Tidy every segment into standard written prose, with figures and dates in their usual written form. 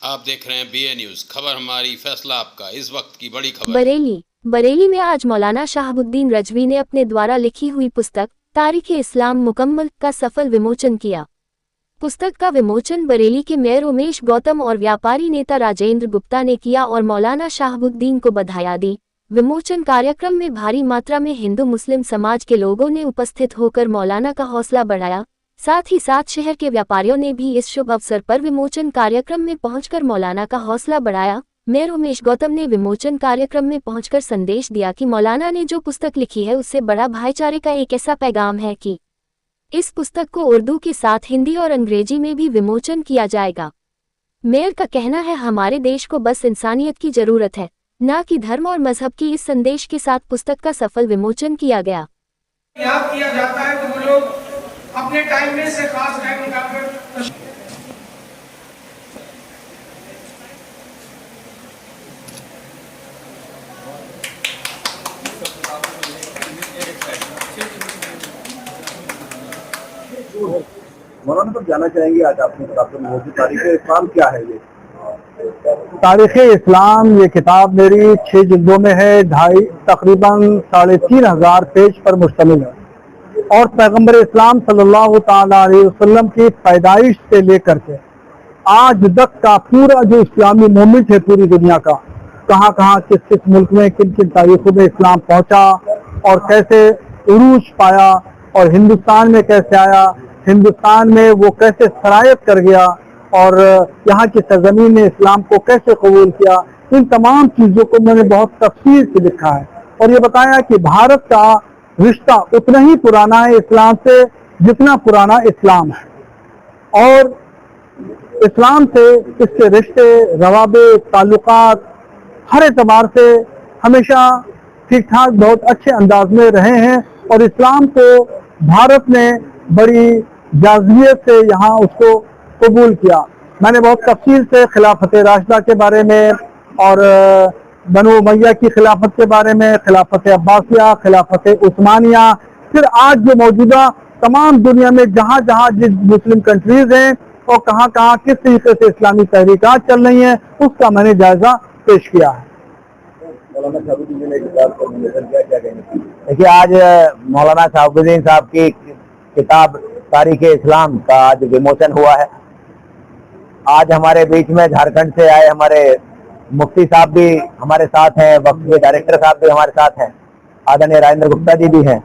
आप देख रहे हैं BA न्यूज, खबर हमारी फैसला आपका। इस वक्त की बड़ी खबर। बरेली में आज मौलाना शहाबुद्दीन रजवी ने अपने द्वारा लिखी हुई पुस्तक तारीख़-ए-इस्लाम मुकम्मल का सफल विमोचन किया। पुस्तक का विमोचन बरेली के मेयर उमेश गौतम और व्यापारी नेता राजेंद्र गुप्ता ने किया और मौलाना शहाबुद्दीन को बधाई दी। विमोचन कार्यक्रम में भारी मात्रा में हिंदू मुस्लिम समाज के लोगों ने उपस्थित होकर मौलाना का हौसला बढ़ाया। साथ ही साथ शहर के व्यापारियों ने भी इस शुभ अवसर पर विमोचन कार्यक्रम में पहुंचकर मौलाना का हौसला बढ़ाया। मेयर उमेश गौतम ने विमोचन कार्यक्रम में पहुंचकर संदेश दिया कि मौलाना ने जो पुस्तक लिखी है उससे बड़ा भाईचारे का एक ऐसा पैगाम है कि इस पुस्तक को उर्दू के साथ हिंदी और अंग्रेजी में भी विमोचन किया जाएगा। मेयर का कहना है, हमारे देश को बस इंसानियत की जरूरत है, न कि धर्म और मजहब की। इस संदेश के साथ पुस्तक का सफल विमोचन किया गया। याद किया जाता है तो वो लोग अपने टाइम में से खास टाइम निकालकर मौलाना साहब जानना चाहेंगे आज आपने तारीख़-ए-इस्लाम क्या है? ये तारीख़-ए-इस्लाम ये किताब मेरी 6 जिल्दों में है, तकरीबन 3,500 पेज पर मुश्तमिल है और पैगंबर इस्लाम सल्लल्लाहु ताला अलैहि वसल्लम की पैदाइश से लेकर के आज तक का पूरा जो इस्लामी मूवमेंट है पूरी दुनिया का, कहाँ कहाँ किस किस मुल्क में किन किन तारीखों में इस्लाम पहुँचा और कैसे उरूज पाया और हिंदुस्तान में कैसे आया, हिंदुस्तान में वो कैसे सरायत कर गया और यहाँ की सरजमीन ने इस्लाम को कैसे कबूल किया, इन तमाम चीज़ों को मैंने बहुत तफसील से लिखा है और ये बताया कि भारत का रिश्ता उतना ही पुराना है इस्लाम से जितना पुराना इस्लाम है और इस्लाम से इसके रिश्ते, रवाबे, ताल्लुकात हर एतबार से हमेशा ठीक ठाक बहुत अच्छे अंदाज में रहे हैं और इस्लाम को भारत ने बड़ी जाज़ियत से यहाँ उसको कबूल किया। मैंने बहुत तफसील से खिलाफत राशिदा के बारे में और बनु उमैया की खिलाफत के बारे में, खिलाफत अब्बासिया, खिलाफत उस्मानिया, फिर आज जो मौजूदा तमाम दुनिया में जहाँ जहाँ जिस मुस्लिम कंट्रीज हैं और कहाँ कहाँ किस तरीके से इस्लामी तहरीकात चल रही हैं उसका मैंने जायजा पेश किया है। मौलाना शहाबुद्दीन जी ने किताब का विमोचन किया, क्या कहेंगे? देखिए, आज मौलाना शहाबुद्दीन साहब की किताब तारीख़-ए-इस्लाम का आज विमोचन हुआ है। आज हमारे बीच में झारखंड से आए हमारे मुफ्ती साहब भी हमारे साथ हैं, वक्फ के डायरेक्टर साहब भी हमारे साथ हैं, आदरणीय राजेंद्र गुप्ता जी भी हैं।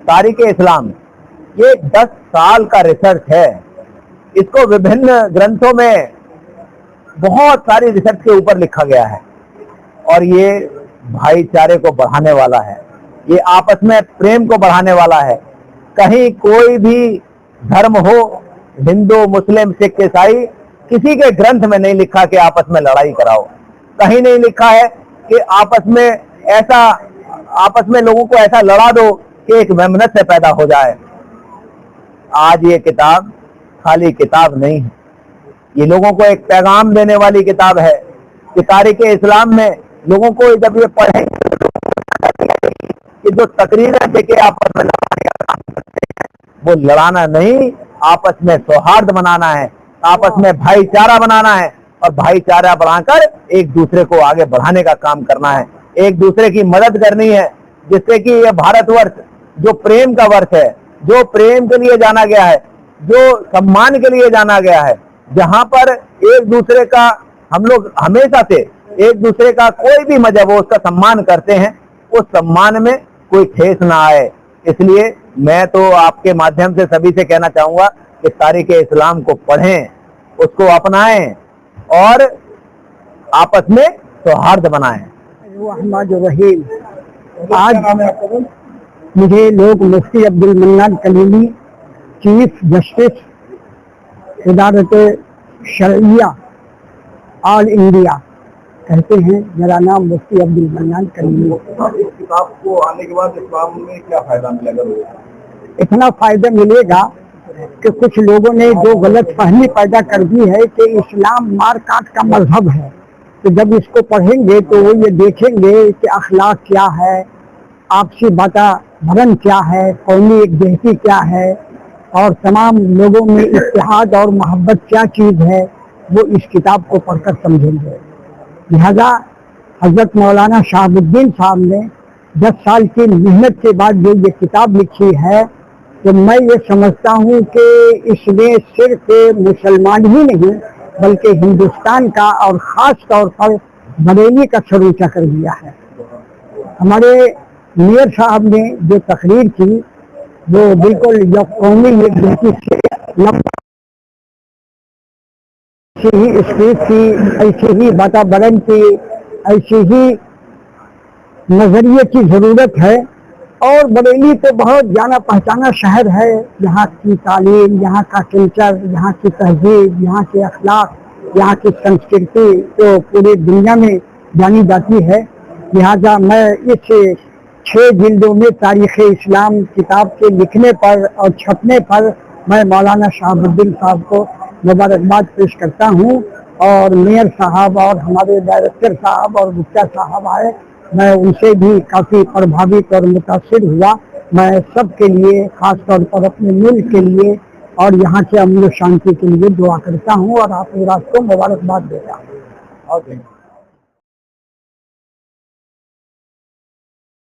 तारीख़-ए-इस्लाम ये 10 साल का रिसर्च है। इसको विभिन्न ग्रंथों में बहुत सारी रिसर्च के ऊपर लिखा गया है और ये भाईचारे को बढ़ाने वाला है, ये आपस में प्रेम को बढ़ाने वाला है। कहीं कोई भी धर्म हो, हिंदू, मुस्लिम, सिख, ईसाई, किसी के ग्रंथ में नहीं लिखा कि आपस में लड़ाई कराओ। कहीं नहीं लिखा है कि आपस में लोगों को ऐसा लड़ा दो कि एक मेमनत से पैदा हो जाए। आज ये किताब खाली किताब नहीं है, ये लोगों को एक पैगाम देने वाली किताब है कि तारीख़-ए-इस्लाम में लोगों को जब ये पढ़ेंगे कि जो तकरीरें देके आपस में लड़ाने का काम करते हैं वो लड़ाना नहीं, आपस में सौहार्द बनाना है, आपस में भाईचारा बनाना है और भाईचारा बढ़ाकर एक दूसरे को आगे बढ़ाने का काम करना है, एक दूसरे की मदद करनी है, जिससे कि यह भारतवर्ष जो प्रेम का वर्ष है, जो प्रेम के लिए जाना गया है, जो सम्मान के लिए जाना गया है, जहां पर एक दूसरे का हम लोग हमेशा से एक दूसरे का कोई भी मजहब हो उसका सम्मान करते हैं, उस सम्मान में कोई ठेस ना आए। इसलिए मैं तो आपके माध्यम से सभी से कहना चाहूंगा कि तारीख़-ए-इस्लाम को पढ़ें, उसको अपनाएं और आपस में सौहार्द बनाएं। आज मुझे लोग Mufti Abdul Mannan Kalimi, chief justice Idarat Sharia all India कहते हैं। मेरा नाम मुफ्ती अब्दुल मन्नान कलीमी। इस किताब को आने के बाद इस्लाम में क्या फायदा मिलेगा? इतना फायदा मिलेगा कि कुछ लोगों ने जो गलत फहमी पैदा कर दी है कि इस्लाम मार काट का मजहब है, तो जब इसको पढ़ेंगे तो वो ये देखेंगे कि अखलाक क्या है, आपसी वातावरण क्या है, कौमी एकजहती क्या है और तमाम लोगों में इत्तेहाद और मोहब्बत क्या चीज़ है, वो इस किताब को पढ़कर समझेंगे। लिहाजा हजरत मौलाना शहाबुद्दीन साहब ने 10 साल की मेहनत के बाद जो ये किताब लिखी है, तो मैं ये समझता हूँ कि इसने सिर्फ मुसलमान ही नहीं बल्कि हिंदुस्तान का और ख़ास तौर पर बरेली का सर ऊंचा कर दिया है। हमारे मेयर साहब ने जो तकरीर की वो बिल्कुल कौमी एकजुटता से ऐसी ही स्पीच की, ऐसी ही वातावरण की, ऐसी ही नजरिए की जरूरत है। और बरेली तो बहुत जाना पहचाना शहर है, यहाँ की तालीम, यहाँ का कल्चर, यहाँ की तहजीब, यहाँ के अखलाक, यहाँ की संस्कृति तो पूरी दुनिया में जानी जाती है। लिहाजा मैं इस 6 जिल्दों में तारीख़ इस्लाम किताब के लिखने पर और छपने पर मैं मौलाना शहाबुद्दीन साहब को मुबारकबाद पेश करता हूँ। और मेयर साहब और हमारे डायरेक्टर साहब और गुप्ता साहब आए, मैं उनसे भी काफ़ी प्रभावित और मुतासिर हुआ। मैं सबके लिए, ख़ास तौर पर अपने मुल्क के लिए और यहाँ के अमन शांति के लिए दुआ करता हूँ और आप लोग को मुबारकबाद देता हूँ।